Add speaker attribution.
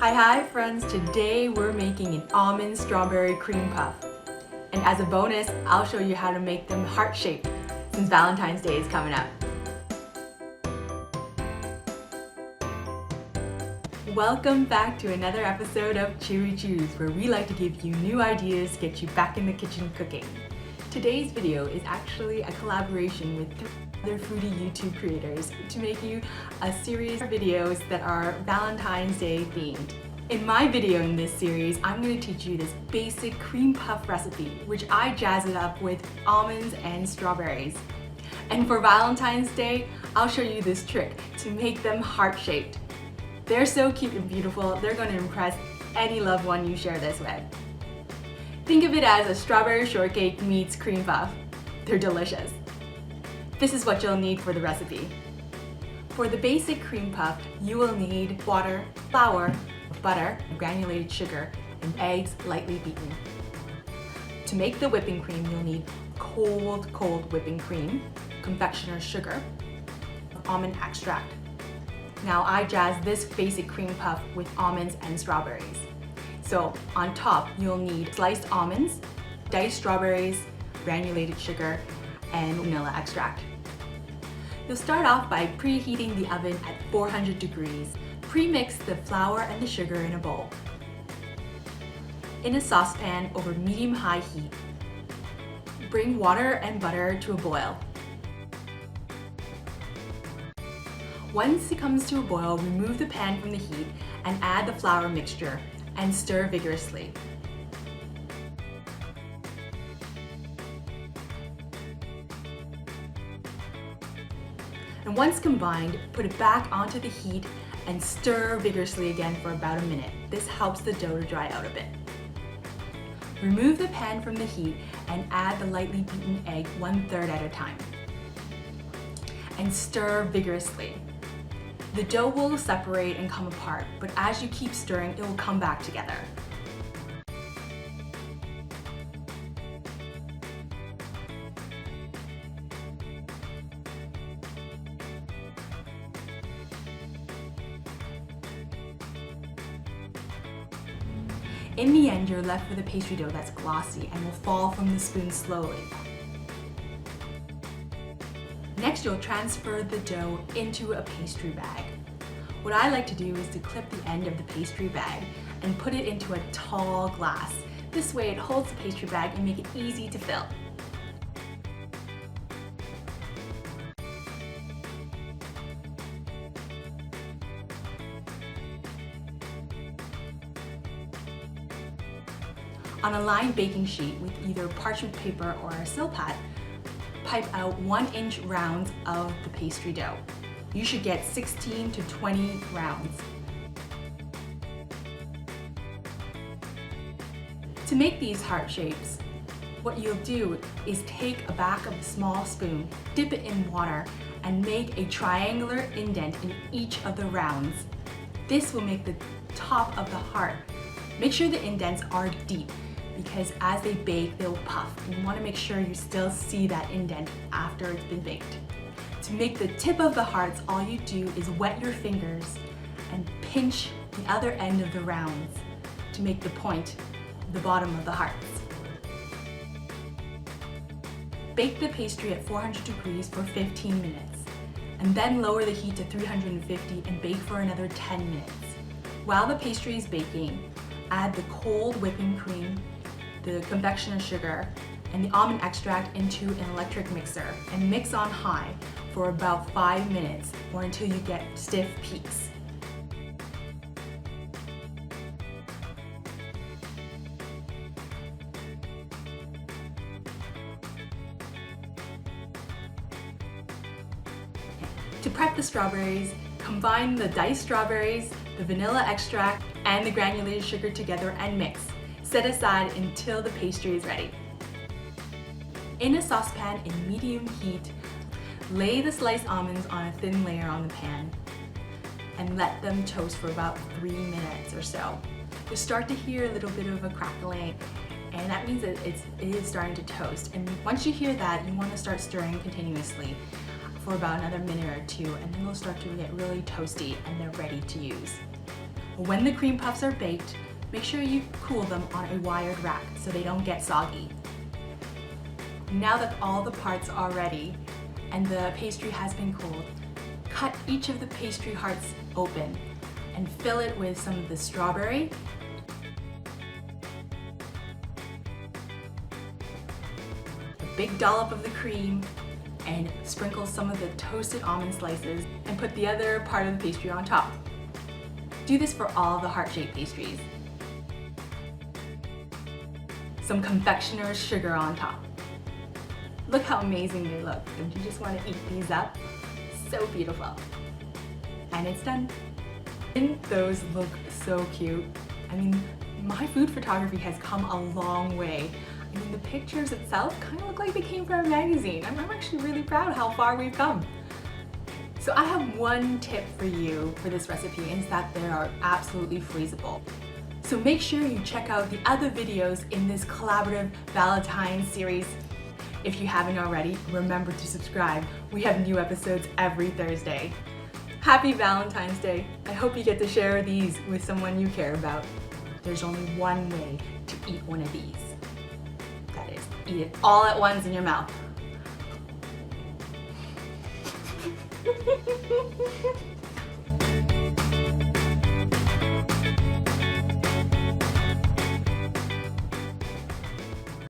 Speaker 1: Hi friends, today we're making an almond strawberry cream puff. And as a bonus, I'll show you how to make them heart-shaped since Valentine's Day is coming up. Welcome back to another episode of CHEWIE, where we like to give you new ideas to get you back in the kitchen cooking. Today's video is actually a collaboration with 3 other foodie YouTube creators to make you a series of videos that are Valentine's Day themed. In my video in this series, I'm going to teach you this basic cream puff recipe, which I jazz it up with almonds and strawberries. And for Valentine's Day, I'll show you this trick to make them heart-shaped. They're so cute and beautiful, they're going to impress any loved one you share this with. Think of it as a strawberry shortcake meets cream puff. They're delicious. This is what you'll need for the recipe. For the basic cream puff, you will need water, flour, butter, granulated sugar, and eggs lightly beaten. To make the whipping cream, you'll need cold whipping cream, confectioner's sugar, almond extract. Now I jazz this basic cream puff with almonds and strawberries. So on top, you'll need sliced almonds, diced strawberries, granulated sugar, and vanilla extract. You'll start off by preheating the oven at 400 degrees. Pre-mix the flour and the sugar in a bowl. In a saucepan over medium-high heat, bring water and butter to a boil. Once it comes to a boil, remove the pan from the heat and add the flour mixture and stir vigorously. And once combined, put it back onto the heat and stir vigorously again for about a minute. This helps the dough to dry out a bit. Remove the pan from the heat and add the lightly beaten egg 1/3 at a time. And stir vigorously. The dough will separate and come apart, but as you keep stirring, it will come back together. In the end, you're left with a pastry dough that's glossy and will fall from the spoon slowly. Next, you'll transfer the dough into a pastry bag. What I like to do is to clip the end of the pastry bag and put it into a tall glass. This way it holds the pastry bag and make it easy to fill. On a lined baking sheet with either parchment paper or a silpat, pipe out 1-inch rounds of the pastry dough. You should get 16 to 20 rounds. To make these heart shapes, what you'll do is take a back of a small spoon, dip it in water, and make a triangular indent in each of the rounds. This will make the top of the heart. Make sure the indents are deep, because as they bake, they'll puff. You want to make sure you still see that indent after it's been baked. To make the tip of the hearts, all you do is wet your fingers and pinch the other end of the rounds to make the point, the bottom of the hearts. Bake the pastry at 400 degrees for 15 minutes, and then lower the heat to 350 and bake for another 10 minutes. While the pastry is baking, add the cold whipping cream, the confectioner's sugar, and the almond extract into an electric mixer and mix on high for about 5 minutes or until you get stiff peaks. To prep the strawberries, combine the diced strawberries, the vanilla extract, and the granulated sugar together and mix. Set aside until the pastry is ready. In a saucepan in medium heat, lay the sliced almonds on a thin layer on the pan and let them toast for about 3 minutes or so. You'll start to hear a little bit of a crackling, and that means that it is starting to toast. And once you hear that, you want to start stirring continuously for about another minute or two, and then they'll start to get really toasty and they're ready to use. When the cream puffs are baked, make sure you cool them on a wired rack so they don't get soggy. Now that all the parts are ready and the pastry has been cooled, cut each of the pastry hearts open and fill it with some of the strawberry, a big dollop of the cream, and sprinkle some of the toasted almond slices and put the other part of the pastry on top. Do this for all the heart-shaped pastries. Some confectioner's sugar on top. Look how amazing they look. Don't you just want to eat these up? So beautiful. And it's done. Didn't those look so cute? I mean, my food photography has come a long way. I mean, the pictures itself kind of look like they came from a magazine. I'm actually really proud how far we've come. So I have one tip for you for this recipe, and it's that they are absolutely freezable. So make sure you check out the other videos in this collaborative Valentine's series. If you haven't already, remember to subscribe. We have new episodes every Thursday. Happy Valentine's Day. I hope you get to share these with someone you care about. There's only one way to eat one of these. That is, eat it all at once in your mouth.